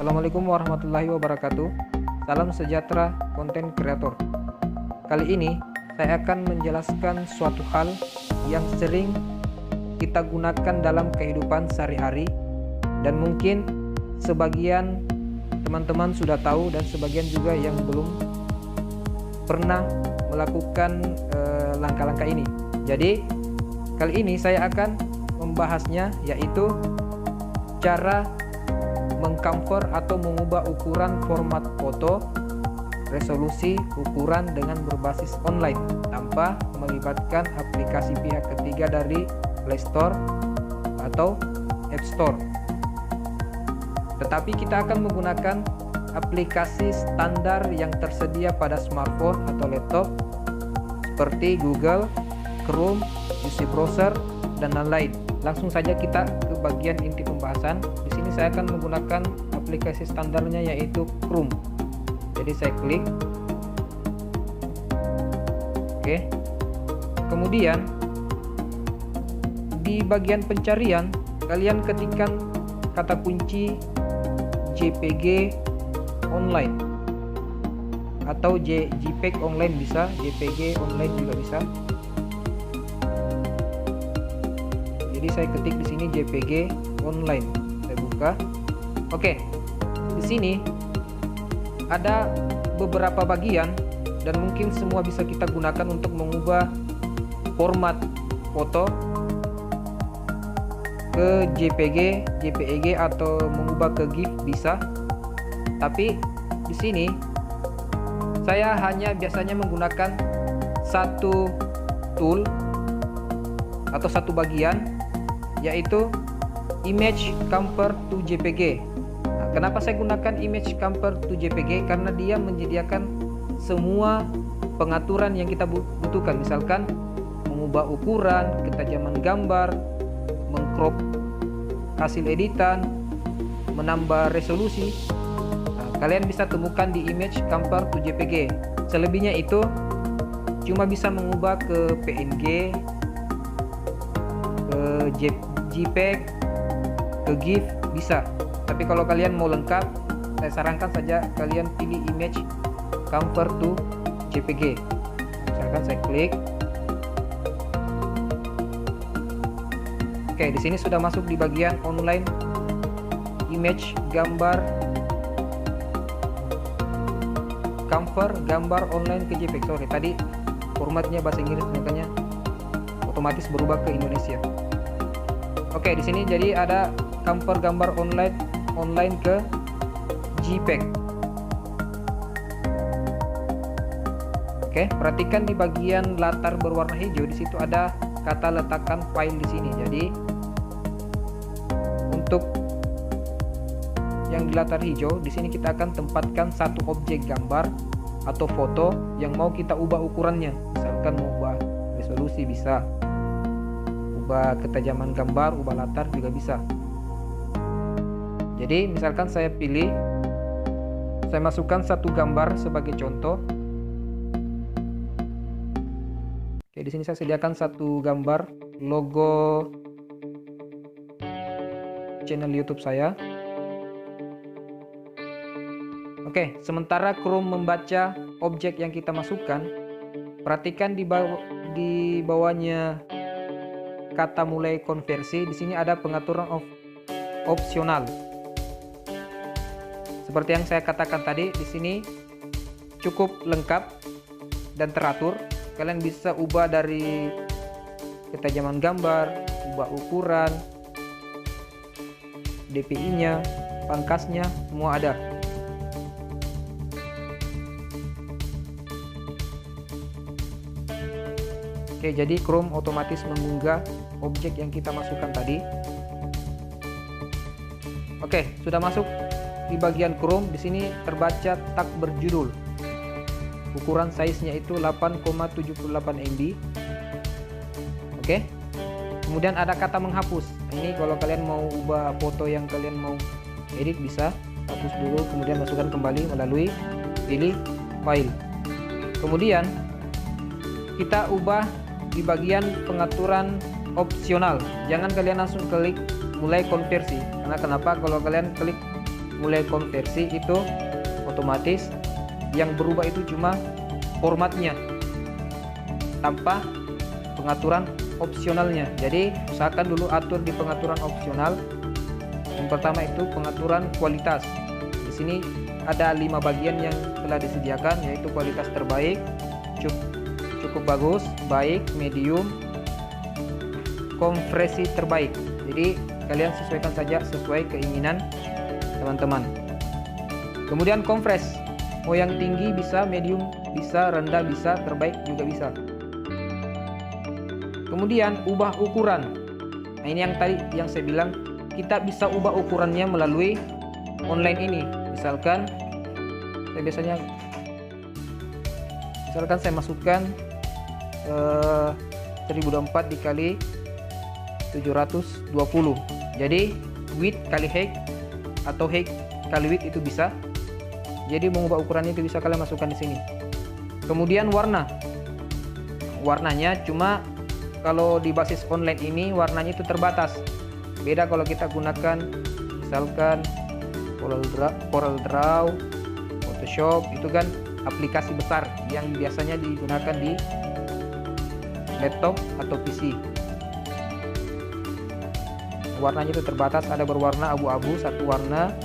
Assalamualaikum warahmatullahi wabarakatuh. Salam sejahtera konten kreator. Kali ini saya akan menjelaskan suatu hal yang sering kita gunakan dalam kehidupan sehari-hari, dan mungkin sebagian teman-teman sudah tahu dan sebagian juga yang belum pernah melakukan langkah-langkah ini. Jadi kali ini saya akan membahasnya, yaitu cara mengcover atau mengubah ukuran format foto, resolusi, ukuran dengan berbasis online tanpa melibatkan aplikasi pihak ketiga dari Play Store atau App Store. Tetapi kita akan menggunakan aplikasi standar yang tersedia pada smartphone atau laptop seperti Google, Chrome, UC Browser, dan lain-lain. Langsung saja kita ke bagian inti pembahasan. Di sini saya akan menggunakan aplikasi standarnya, yaitu Chrome. Jadi saya klik. Oke. Kemudian di bagian pencarian kalian ketikkan kata kunci JPG online atau JPEG online bisa, JPG online juga bisa. Jadi saya ketik di sini JPG online. Saya buka. Oke. Di sini ada beberapa bagian dan mungkin semua bisa kita gunakan untuk mengubah format foto ke JPG, JPEG atau mengubah ke GIF bisa. Tapi di sini saya hanya biasanya menggunakan satu tool atau satu bagian, yaitu image convert to JPG. Nah, kenapa saya gunakan image convert to JPG? Karena dia menyediakan semua pengaturan yang kita butuhkan, misalkan mengubah ukuran, ketajaman gambar, mengcrop hasil editan, menambah resolusi. Nah, kalian bisa temukan di image convert to JPG. Selebihnya itu cuma bisa mengubah ke PNG, ke JPEG, ke GIF bisa. Tapi kalau kalian mau lengkap, saya sarankan saja kalian pilih image convert to JPG. Misalkan saya klik. Oke, di sini sudah masuk di bagian online image gambar convert gambar online ke JPEG. Sorry, tadi formatnya bahasa Inggris, makanya otomatis berubah ke Indonesia. Oke, di sini jadi ada convert gambar online ke JPEG. Oke, perhatikan di bagian latar berwarna hijau, di situ ada kata letakkan file di sini. Jadi untuk yang di latar hijau, di sini kita akan tempatkan satu objek gambar atau foto yang mau kita ubah ukurannya. Misalkan mau ubah resolusi bisa, ubah ketajaman gambar, ubah latar juga bisa. Jadi misalkan saya pilih, saya masukkan satu gambar sebagai contoh. Oke, di sini saya sediakan satu gambar logo channel YouTube saya. Oke, sementara Chrome membaca objek yang kita masukkan, perhatikan di bawahnya kata mulai konversi. Di sini ada pengaturan opsional. Seperti yang saya katakan tadi, di sini cukup lengkap dan teratur. Kalian bisa ubah dari ketajaman gambar, ubah ukuran, DPI-nya, pangkasnya, semua ada. Oke, jadi Chrome otomatis mengunggah objek yang kita masukkan tadi. Oke, sudah masuk di bagian Chrome. Di sini terbaca tag berjudul. Ukuran size-nya itu 8,78 MB. Oke. Kemudian ada kata menghapus. Ini kalau kalian mau ubah foto yang kalian mau edit bisa hapus dulu, kemudian masukkan kembali melalui pilih file. Kemudian kita ubah di bagian pengaturan opsional. Jangan kalian langsung klik mulai konversi. Karena kenapa? Kalau kalian klik mulai konversi itu otomatis yang berubah itu cuma formatnya tanpa pengaturan opsionalnya. Jadi usahakan dulu atur di pengaturan opsional. Yang pertama itu pengaturan kualitas. Di sini ada 5 bagian yang telah disediakan, yaitu kualitas terbaik, cukup bagus, baik, medium, kompresi terbaik. Jadi kalian sesuaikan saja sesuai keinginan teman-teman. Kemudian kompres, mau yang tinggi bisa, medium bisa, rendah bisa, terbaik juga bisa. Kemudian ubah ukuran. Nah, ini yang tadi yang saya bilang, kita bisa ubah ukurannya melalui online ini. Misalkan saya masukkan 1024 dikali 720. Jadi width kali height atau height kali width itu bisa. Jadi mengubah ukuran itu bisa kalian masukkan di sini. Kemudian warnanya cuma kalau di basis online ini warnanya itu terbatas. Beda kalau kita gunakan misalkan Corel Draw, Photoshop, itu kan aplikasi besar yang biasanya digunakan di laptop atau PC. Warnanya itu terbatas, ada berwarna abu-abu, satu warna,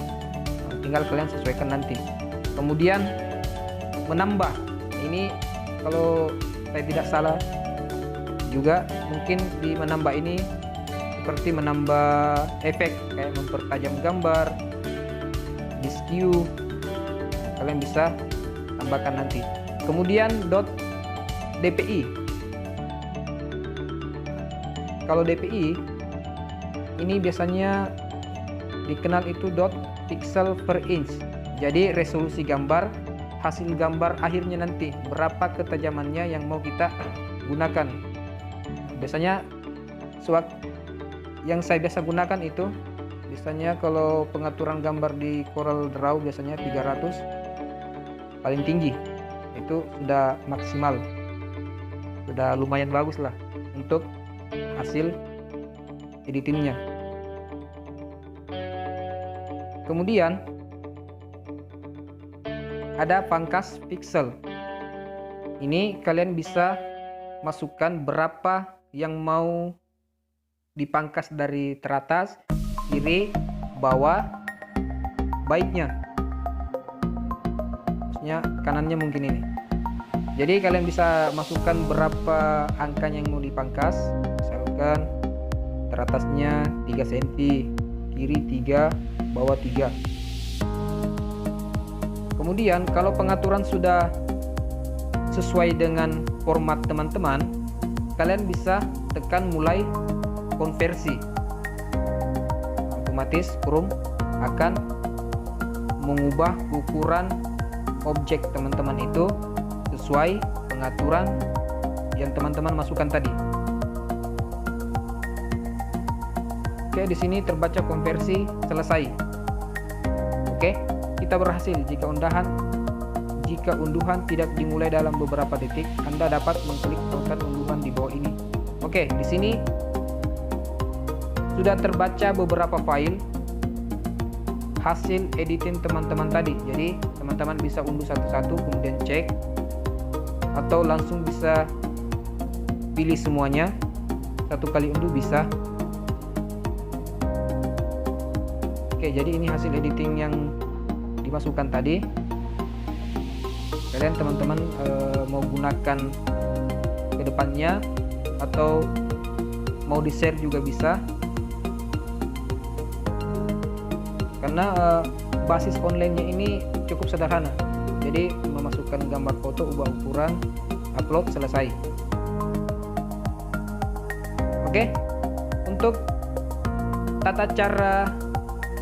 tinggal kalian sesuaikan nanti. Kemudian menambah, ini kalau saya tidak salah juga mungkin di menambah ini seperti menambah efek kayak mempertajam gambar, skew, kalian bisa tambahkan nanti. Kemudian .dpi. Kalau dpi ini biasanya dikenal itu pixel per inch. Jadi resolusi gambar, hasil gambar akhirnya nanti berapa ketajamannya yang mau kita gunakan. Biasanya yang saya biasa gunakan itu biasanya kalau pengaturan gambar di Corel Draw biasanya 300 paling tinggi, itu sudah maksimal, sudah lumayan bagus lah untuk hasil editingnya. Kemudian ada pangkas pixel. Ini kalian bisa masukkan berapa yang mau dipangkas dari teratas, kiri, bawah, baiknya. Maksudnya kanannya mungkin ini. Jadi kalian bisa masukkan berapa angkanya yang mau dipangkas. Misalkan teratasnya 3 cm, kiri 3, bawah 3. Kemudian kalau pengaturan sudah sesuai dengan format teman-teman, kalian bisa tekan mulai konversi. Otomatis Chrome akan mengubah ukuran objek teman-teman itu sesuai pengaturan yang teman-teman masukkan tadi. Oke, di sini terbaca konversi selesai. Oke, kita berhasil. Jika unduhan tidak dimulai dalam beberapa detik, Anda dapat mengklik token unduhan di bawah ini. Oke, di sini sudah terbaca beberapa file hasil editing teman-teman tadi. Jadi teman-teman bisa unduh satu-satu kemudian cek, atau langsung bisa pilih semuanya, satu kali unduh bisa. Oke, jadi ini hasil editing yang dimasukkan tadi. Kalian teman-teman mau gunakan ke depannya atau mau di share juga bisa, karena basis online-nya ini cukup sederhana. Jadi memasukkan gambar foto, ubah ukuran, upload, selesai. Oke, untuk tata cara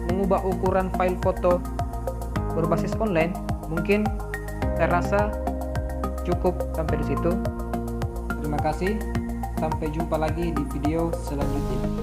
mengubah ukuran file foto berbasis online mungkin saya rasa cukup sampai di situ. Terima kasih, sampai jumpa lagi di video selanjutnya.